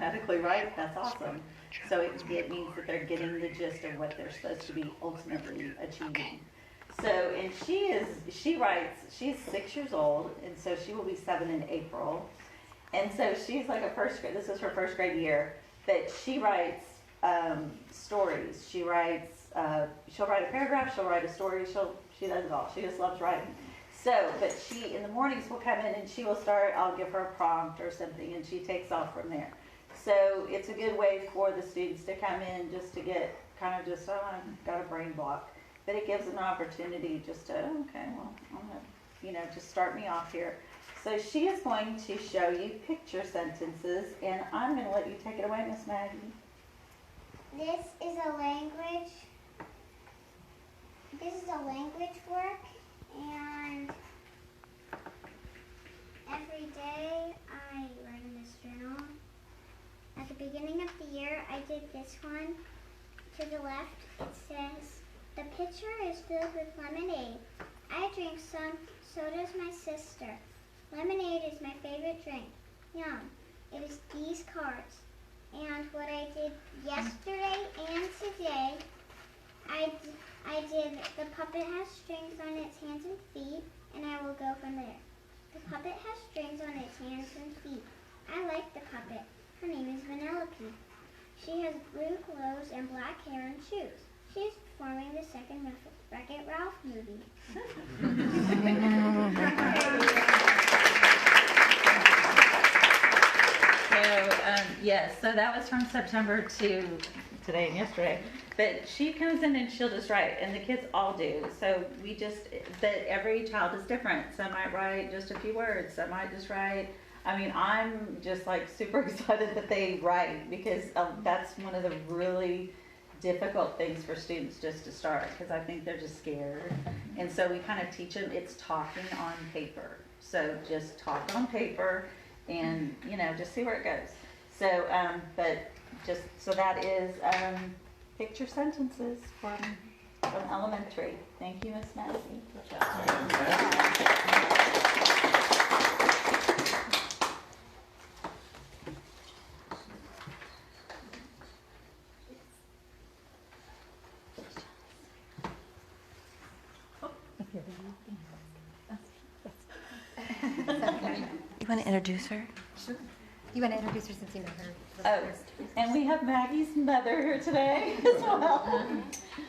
phonetically right, that's awesome. So it means that they're getting the gist of what they're supposed to be ultimately achieving. So, and she writes, she's 6 years old, and so she will be 7 in April. And so she's like a first grade, this is her first grade year, but she writes stories. She writes, she'll write a paragraph, she'll write a story, she does it all. She just loves writing. So, but she, in the mornings will come in and she will start, I'll give her a prompt or something, and she takes off from there. So it's a good way for the students to come in just to get kind of just, oh, I've got a brain block. But it gives them an opportunity just to, okay, well, I'm going to, just start me off here. So she is going to show you picture sentences, and I'm going to let you take it away, Miss Maggie. This is a language work, and every day I write in this journal. At the beginning of the year, I did this one. To the left, it says, "The pitcher is filled with lemonade. I drink some, so does my sister. Lemonade is my favorite drink. Yum." It is these cards. And what I did yesterday and today, I did the puppet has strings on its hands and feet, and I will go from there. The puppet has strings on its hands and feet. I like the puppet. Her name is Vanellope. She has blue clothes and black hair and shoes. She is performing the second Wreck-It Ralph movie. Yes, so that was from September to today and yesterday. But she comes in and she'll just write, and the kids all do. So that every child is different. Some might write just a few words, some might just write. I mean, I'm just like super excited that they write, because that's one of the really difficult things for students just to start, because I think they're just scared. And so we kind of teach them, it's talking on paper. So just talk on paper and, just see where it goes. So, so that is picture sentences from elementary. Thank you, Miss Massey. Good job. You want to introduce her? Sure. You want to introduce her since you know her? Oh, and we have Maggie's mother here today as well,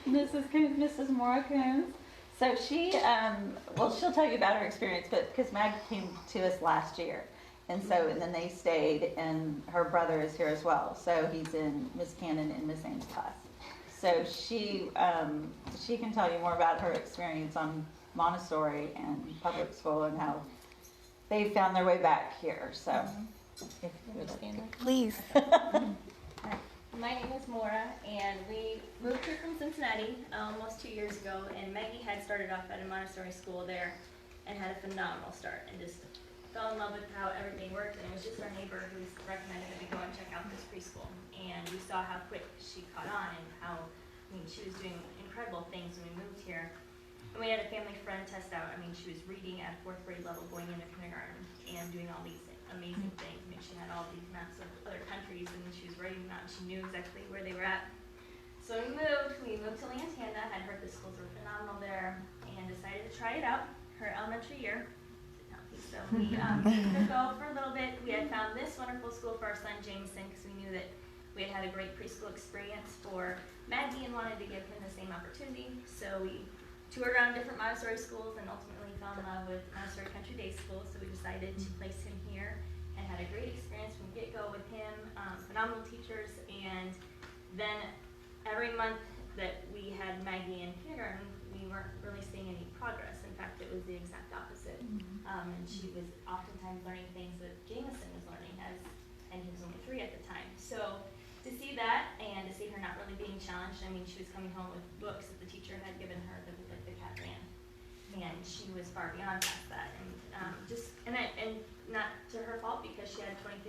Mrs. Coons, Mrs. Maura Coons. So she, she'll tell you about her experience, but because Maggie came to us last year, and then they stayed, and her brother is here as well. So he's in Miss Cannon and Miss Ames' class. So she can tell you more about her experience on Montessori and public school and how they found their way back here. So, if you would like. Please. My name is Maura, and we moved here from Cincinnati almost 2 years ago, and Maggie had started off at a Montessori school there and had a phenomenal start and just fell in love with how everything worked. And it was just our neighbor who recommended that we go and check out this preschool, and we saw how quick she caught on and how, she was doing incredible things when we moved here. And we had a family friend test out. She was reading at 4th grade level, going into kindergarten, and doing all these amazing things. She had all these maps of other countries, and she was writing them out, and she knew exactly where they were at. So we moved to Lantana. I'd heard the schools were phenomenal there, and decided to try it out, her elementary year. So we gave it a go for a little bit. We had found this wonderful school for our son Jameson, because we knew that we had had a great preschool experience for Maggie and wanted to give him the same opportunity. So we toured around different Montessori schools and ultimately fell in love with Montessori Country Day School. So we decided to place him here and had a great experience from get-go with him, phenomenal teachers. And then every month that we had Maggie in kindergarten, we weren't really seeing any progress. In fact, it was the exact opposite. And she was oftentimes learning things that Jameson was learning, and he was only 3 at the time. So to see that and to see her not really being challenged, she was coming home with books that the teacher had given her that was like the cat ran, and she was far beyond past that. And not to her fault, because she had 23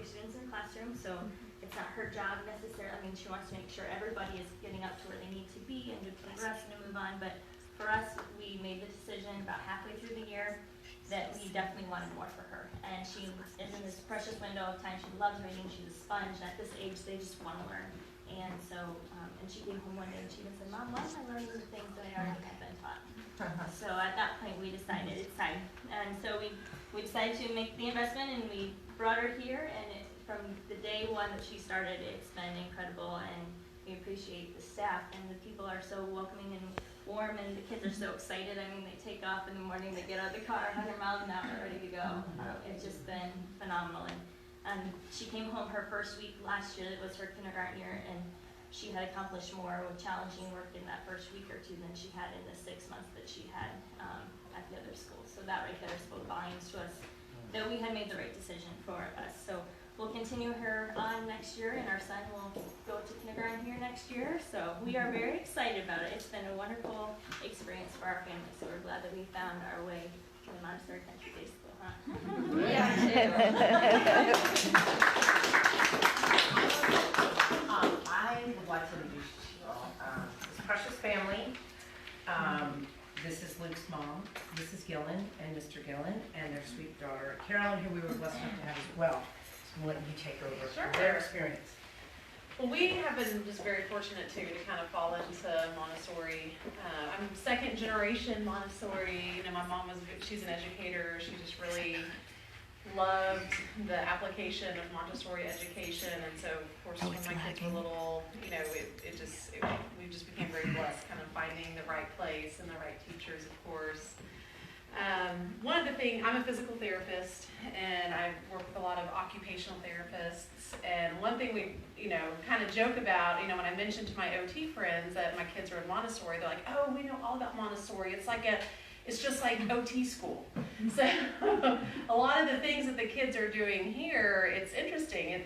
students in the classroom, so it's not her job necessarily. She wants to make sure everybody is getting up to where they need to be and to progress and to move on. But for us, we made the decision about halfway through the year that we definitely wanted more for her. And she is in this precious window of time. She loves reading. She's a sponge. And at this age, they just want to learn. And so, and she came home one day and she even said, "Mom, why am I learning the things that I already have been taught?" So at that point, we decided it's time. And so we decided to make the investment, and we brought her here. And from the day one that she started, it's been incredible. And we appreciate the staff, and the people are so welcoming and warm, and the kids are so excited. I mean, they take off in the morning, they get out of the car, 100 miles an hour, ready to go. It's just been phenomenal. And she came home her first week last year. It was her kindergarten year, and she had accomplished more with challenging work in that first week or two than she had in the 6 months that she had at the other school. So that right there spoke volumes to us that we had made the right decision for us. So we'll continue her on next year, and our son will go to kindergarten here next year. So we are very excited about it. It's been a wonderful experience for our family. So we're glad that we found our way to the Montessori Country Day School, huh? Yeah, I would like to introduce you all this precious family. This is Luke's mom, Mrs. Gillen, and Mr. Gillen, and their sweet daughter, Carolyn, who we were blessed enough to have as well. So I'm letting you take over their experience. Well, we have been just very fortunate too to kind of fall into Montessori. I'm second generation Montessori. You know, my mom she's an educator. She just really loved the application of Montessori education, and so of course when my kids were little, you know, we just became very blessed, kind of finding the right place and the right teachers, of course. One of the things, I'm a physical therapist, and I work with a lot of occupational therapists, and one thing we, you know, kind of joke about, you know, when I mentioned to my OT friends that my kids are in Montessori, they're like, "Oh, we know all about Montessori. It's just like OT school." So a lot of the things that the kids are doing here, it's interesting.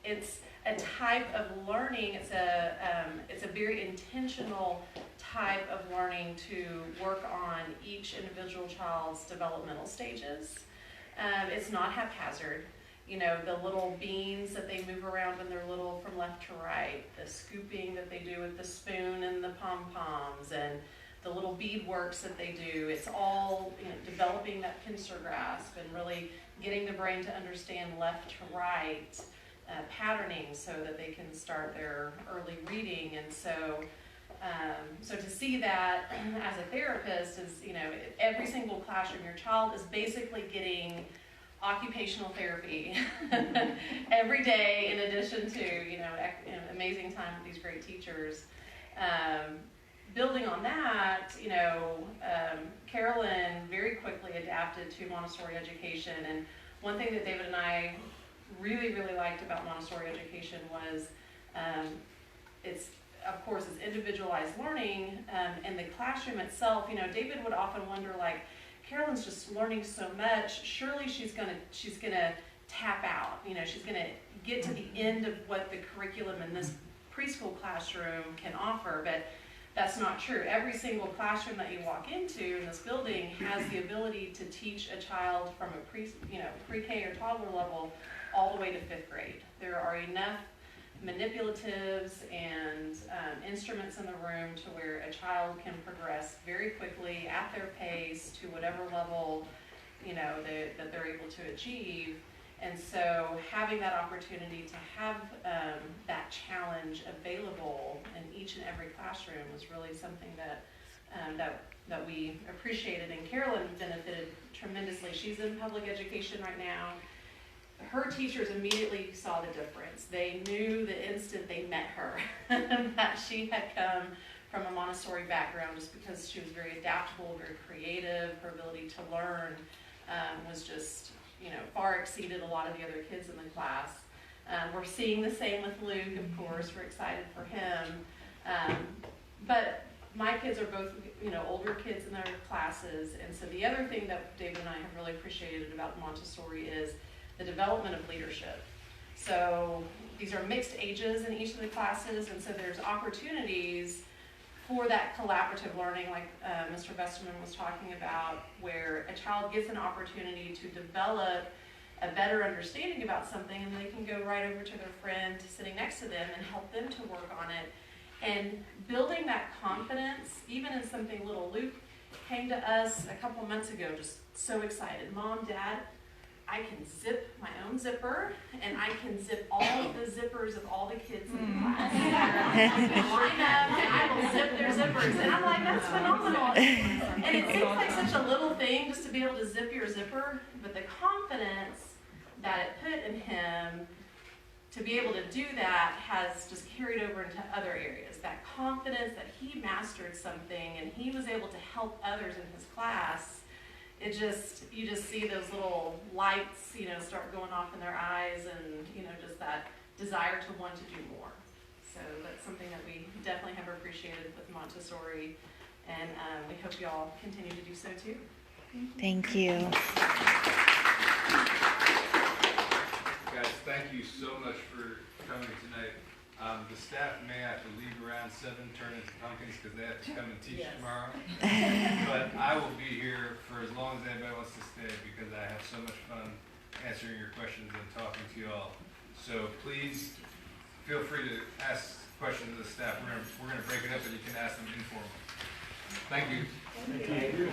It's a type of learning. It's a very intentional type of learning to work on each individual child's developmental stages. It's not haphazard. You know, the little beans that they move around when they're little from left to right, the scooping that they do with the spoon and the pom-poms, and the little beadworks that they do. It's all, you know, developing that pincer grasp and really getting the brain to understand left to right patterning so that they can start their early reading. And so to see that as a therapist is, you know, every single classroom, your child is basically getting occupational therapy every day, in addition to, you know, amazing time with these great teachers. Building on that, you know, Carolyn very quickly adapted to Montessori education, and one thing that David and I really, really liked about Montessori education was it's, of course, it's individualized learning, and the classroom itself. You know, David would often wonder, like, Carolyn's just learning so much, surely she's gonna tap out. You know, she's gonna get to the end of what the curriculum in this preschool classroom can offer, but that's not true. Every single classroom that you walk into in this building has the ability to teach a child from a pre-K or toddler level all the way to 5th grade. There are enough manipulatives and instruments in the room to where a child can progress very quickly at their pace to whatever level, you know, that they're able to achieve. And so having that opportunity to have that challenge available in each and every classroom was really something that we appreciated, and Carolyn benefited tremendously. She's in public education right now. Her teachers immediately saw the difference. They knew the instant they met her that she had come from a Montessori background, just because she was very adaptable, very creative. Her ability to learn was just, you know, far exceeded a lot of the other kids in the class. We're seeing the same with Luke, of course. We're excited for him. But my kids are both, you know, older kids in their classes, and so the other thing that David and I have really appreciated about Montessori is the development of leadership. So these are mixed ages in each of the classes, and so there's opportunities for that collaborative learning, like Mr. Vesterman was talking about, where a child gets an opportunity to develop a better understanding about something, and they can go right over to their friend sitting next to them and help them to work on it. And building that confidence, even in something little. Luke came to us a couple months ago, just so excited. Mom, Dad, I can zip my own zipper, and I can zip all of the zippers of all the kids in the class. Line up, and I will zip their zippers. And I'm like, that's phenomenal. And it seems like such a little thing just to be able to zip your zipper, but the confidence that it put in him to be able to do that has just carried over into other areas. That confidence that he mastered something and he was able to help others in his class. You just see those little lights, start going off in their eyes, and, just that desire to want to do more. So that's something that we definitely have appreciated with Montessori, and we hope y'all continue to do so too. Thank you. Guys, thank you so much for coming tonight. The staff may have to leave around 7, turn into pumpkins because they have to come and teach tomorrow. But I will be here for as long as anybody wants to stay because I have so much fun answering your questions and talking to you all. So please feel free to ask questions of the staff. We're gonna break it up and you can ask them informally. Thank you. Thank you.